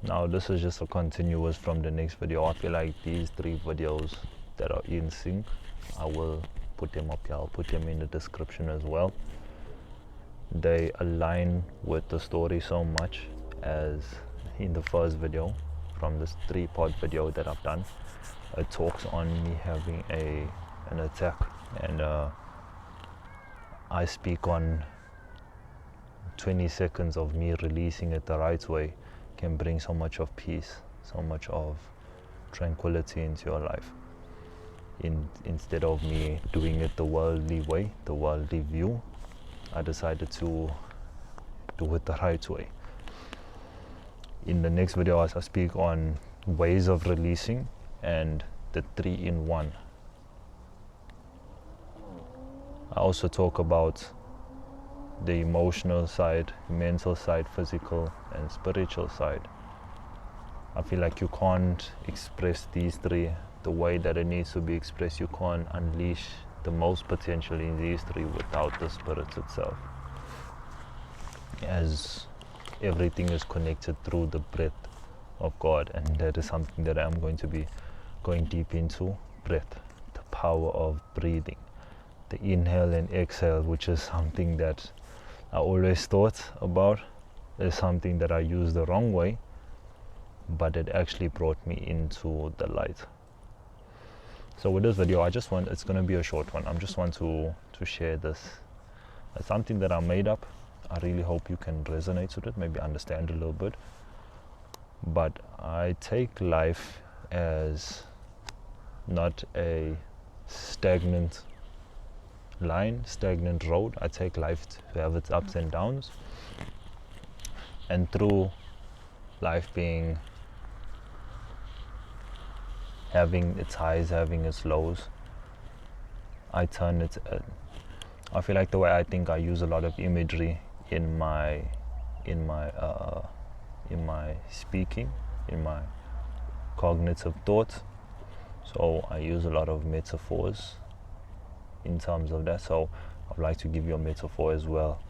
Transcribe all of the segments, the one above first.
Now this is just a continuous from the next video. I feel like these 3 videos that are in sync, I will put them up here. I'll put them in the description as well. They align with the story so much, as in the first video from this 3-part video that I've done, it talks on me having an attack, and I speak on 20 seconds of me releasing it the right way can bring so much of peace, so much of tranquility into your life. Instead of me doing it the worldly way, the worldly view, I decided to do it the right way. In the next video, I speak on ways of releasing and the 3-in-1. I also talk about the emotional side, mental side, physical and spiritual side. I feel like you can't express these 3 the way that it needs to be expressed. You can't unleash the most potential in these 3 without the spirit itself, as everything is connected through the breath of God, and that is something that I'm going to be going deep into. Breath, the power of breathing, the inhale and exhale, which is something that I always thought about is something that I used the wrong way, but it actually brought me into the light. So with this video, it's going to be a short one. I just want to share this. It's something that I made up. I really hope you can resonate with it, maybe understand a little bit. But I take life as not a stagnant line, stagnant road. I take life to have its ups and downs, and through life being having its highs, having its lows, I turn it. I feel like the way I think, I use a lot of imagery in my speaking, in my cognitive thought. So I use a lot of metaphors in terms of that. So I'd like to give you a metaphor as well.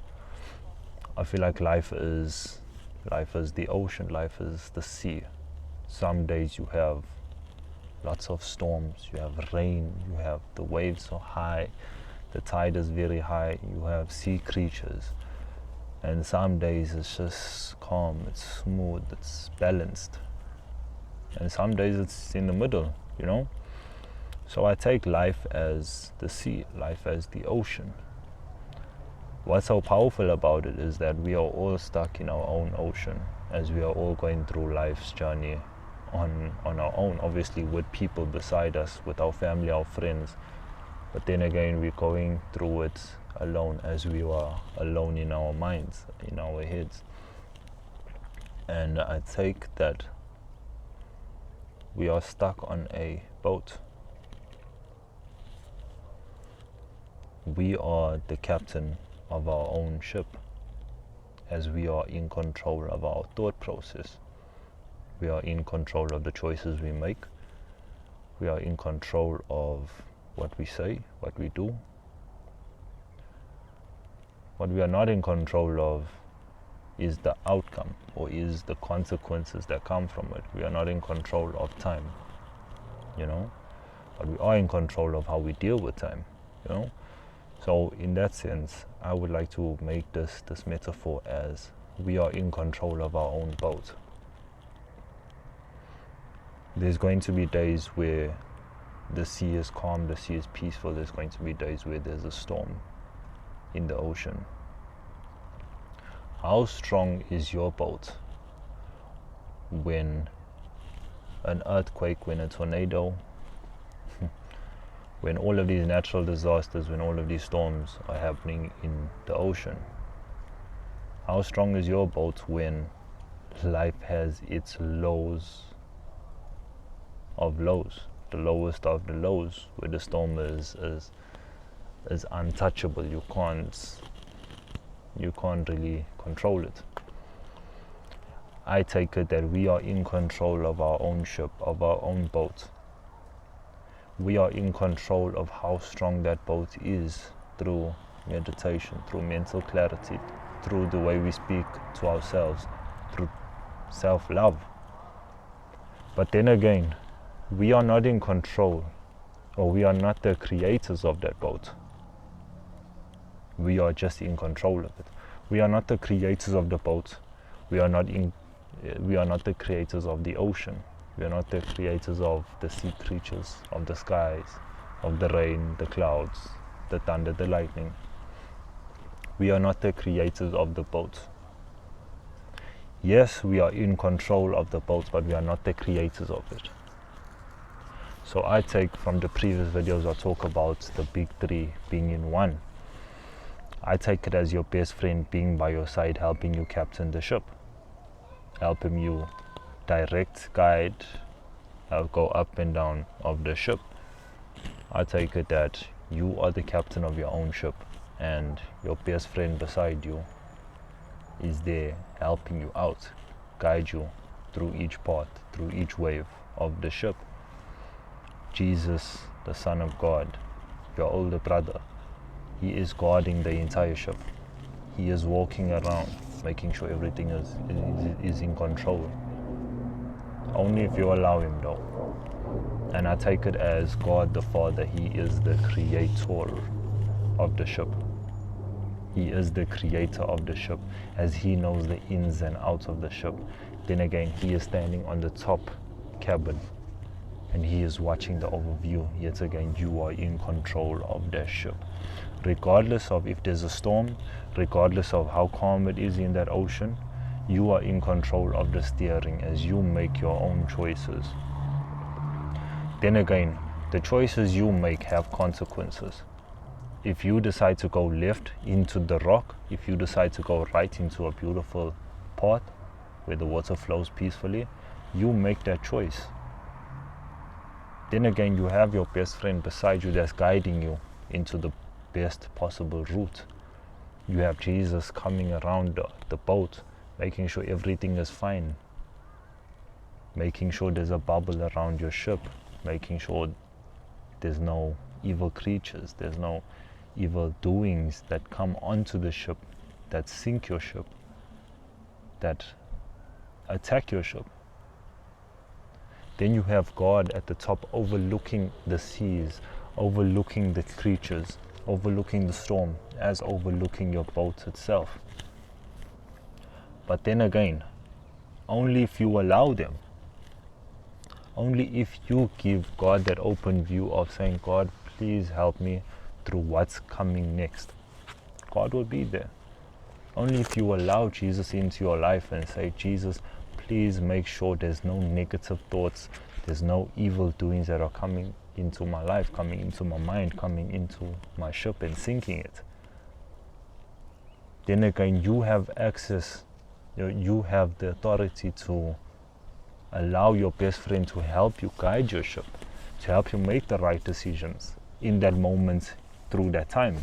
I feel like life is the ocean, life is the sea. Some days you have lots of storms, you have rain, you have the waves so high, the tide is very high, you have sea creatures. And some days it's just calm, it's smooth, it's balanced. And some days it's in the middle, you know? So I take life as the sea, life as the ocean. What's so powerful about it is that we are all stuck in our own ocean, as we are all going through life's journey on our own, obviously with people beside us, with our family, our friends. But then again, we're going through it alone, as we are alone in our minds, in our heads. And I take that we are stuck on a boat. We are the captain of our own ship, as we are in control of our thought process. We are in control of the choices we make. We are in control of what we say, what we do. What we are not in control of is the outcome, or is the consequences that come from it. We are not in control of time, you know, but we are in control of how we deal with time, you know. So in that sense, I would like to make this metaphor as we are in control of our own boat. There's going to be days where the sea is calm, the sea is peaceful. There's going to be days where there's a storm in the ocean. How strong is your boat when an earthquake, when a tornado, when all of these natural disasters, when all of these storms are happening in the ocean? How strong is your boat when life has its lows of lows, the lowest of the lows, where the storm is untouchable? You can't really control it. I take it that we are in control of our own ship, of our own boat. We are in control of how strong that boat is through meditation, through mental clarity, through the way we speak to ourselves, through self-love, But then again, we are not in control, or we are not the creators of that boat. We are just in control of it. We are not the creators of the boat. We are not the creators of the ocean. We are not the creators of the sea creatures, of the skies, of the rain, the clouds, the thunder, the lightning. We are not the creators of the boat. Yes, we are in control of the boat, but we are not the creators of it. So I take from the previous videos, I talk about the big three being in one. I take it as your best friend being by your side, helping you captain the ship, helping you direct, guide, go up and down of the ship. I take it that you are the captain of your own ship, and your best friend beside you is there helping you out, guide you through each part, through each wave of the ship. Jesus, the Son of God, your older brother, he is guarding the entire ship. He is walking around, making sure everything is in control. Only if you allow him though. And I take it as God the Father, he is the creator of the ship. He is the creator of the ship, as he knows the ins and outs of the ship. Then again, he is standing on the top cabin and he is watching the overview. Yet again, you are in control of that ship. Regardless of if there's a storm, regardless of how calm it is in that ocean, you are in control of the steering as you make your own choices. Then again, the choices you make have consequences. If you decide to go left into the rock, if you decide to go right into a beautiful path where the water flows peacefully, you make that choice. Then again, you have your best friend beside you that's guiding you into the best possible route. You have Jesus coming around the boat, making sure everything is fine, making sure there's a bubble around your ship, making sure there's no evil creatures, there's no evil doings that come onto the ship, that sink your ship, that attack your ship. Then you have God at the top, overlooking the seas, overlooking the creatures, overlooking the storm, as overlooking your boat itself. But then again, only if you allow them, only if you give God that open view of saying, God, please help me through what's coming next. God will be there. Only if you allow Jesus into your life and say, Jesus, please make sure there's no negative thoughts, there's no evil doings that are coming into my life, coming into my mind, coming into my ship and sinking it. Then again, you have access, you have the authority to allow your best friend to help you guide your ship, to help you make the right decisions in that moment through that time.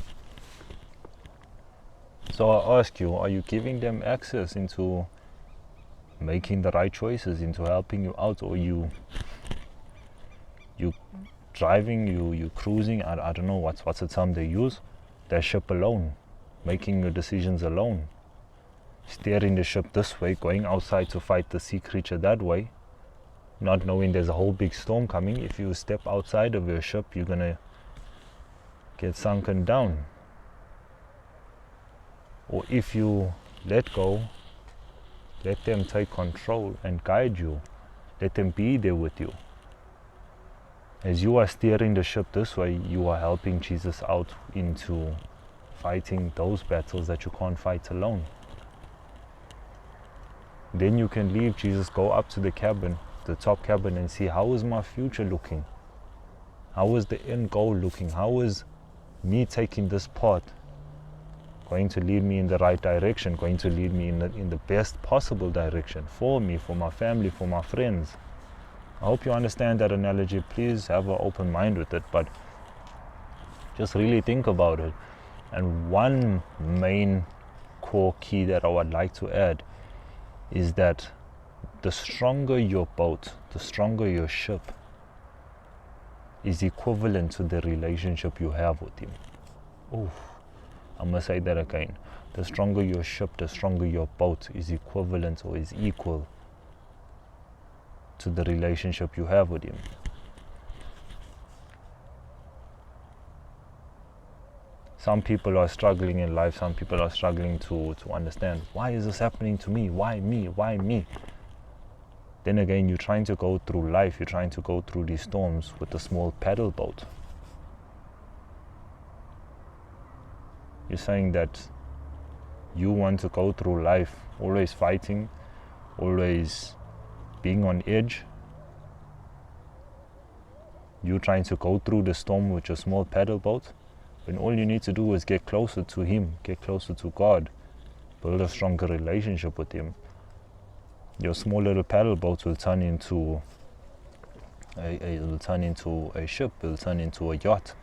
So I ask you, are you giving them access into making the right choices, into helping you out, or you driving, you cruising, I don't know what's the term they use, that ship alone, making your decisions alone, steering the ship this way, going outside to fight the sea creature that way, not knowing there's a whole big storm coming. If you step outside of your ship, you're gonna get sunken down. Or if you let go, let them take control and guide you, let them be there with you. As you are steering the ship this way, you are helping Jesus out into fighting those battles that you can't fight alone. Then you can leave Jesus, go up to the cabin, the top cabin, and see, how is my future looking? How is the end goal looking? How is me taking this path going to lead me in the right direction, going to lead me in the best possible direction for me, for my family, for my friends? I hope you understand that analogy. Please have an open mind with it, but just really think about it. And one main core key that I would like to add is that the stronger your boat, the stronger your ship, is equivalent to the relationship you have with him. Oof. I'm going to say that again. The stronger your ship, the stronger your boat is equivalent or is equal to the relationship you have with him. Some people are struggling in life, some people are struggling to understand, why is this happening to me? Why me? Why me? Then again, you're trying to go through life, you're trying to go through these storms with a small paddle boat. You're saying that you want to go through life always fighting, always being on edge. You're trying to go through the storm with your small paddle boat, when all you need to do is get closer to him, get closer to God, build a stronger relationship with him. Your small little paddle boat will turn into a ship, it will turn into a yacht.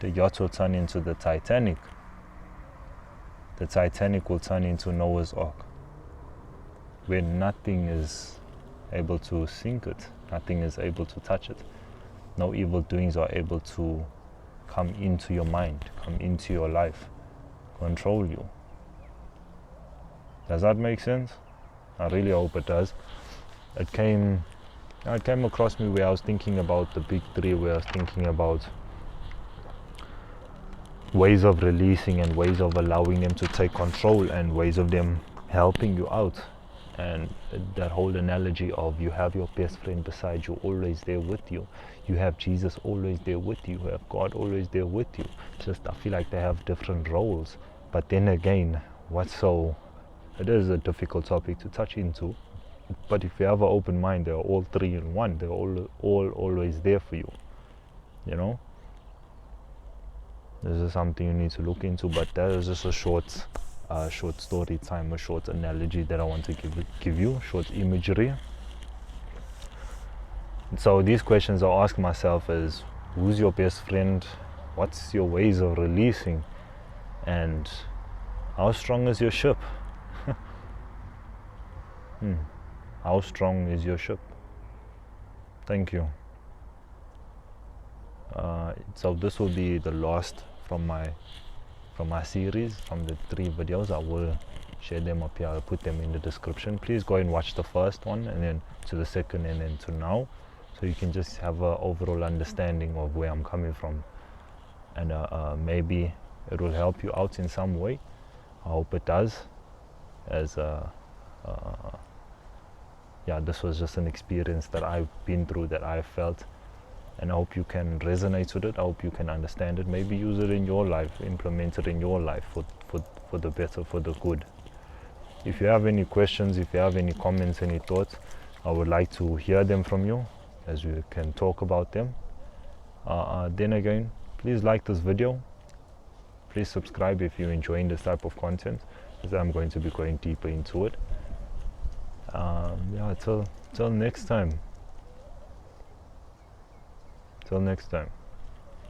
The yacht will turn into the Titanic. The Titanic will turn into Noah's Ark, where nothing is able to sink it, nothing is able to touch it. No evil doings are able to come into your mind, come into your life, control you. Does that make sense? I really hope it does. It came across me where I was thinking about the big three, where I was thinking about ways of releasing and ways of allowing them to take control and ways of them helping you out. And that whole analogy of you have your best friend beside you, always there with you. You have Jesus always there with you. You have God always there with you. Just I feel like they have different roles. But then again, it is a difficult topic to touch into. But if you have an open mind, they're all three in one. They're all always there for you. You know? This is something you need to look into, but that is just a short story time, a short analogy that I want to give you, short imagery. So these questions I ask myself is, who's your best friend? What's your ways of releasing? And how strong is your ship? How strong is your ship? Thank you. So this will be the last from my series, from the 3 videos. I will share them up here. I'll put them in the description. Please go and watch the first one, and then to the second, and then to now, so you can just have an overall understanding of where I'm coming from, and maybe it will help you out in some way. I hope it does. As this was just an experience that I've been through, that I felt, and I hope you can resonate with it. I hope you can understand it, maybe use it in your life, implement it in your life for the better, for the good. If you have any questions, if you have any comments, any thoughts, I would like to hear them from you, as we can talk about them. Then again, please like this video, please subscribe if you're enjoying this type of content, as I'm going to be going deeper into it. Till next time. Till next time.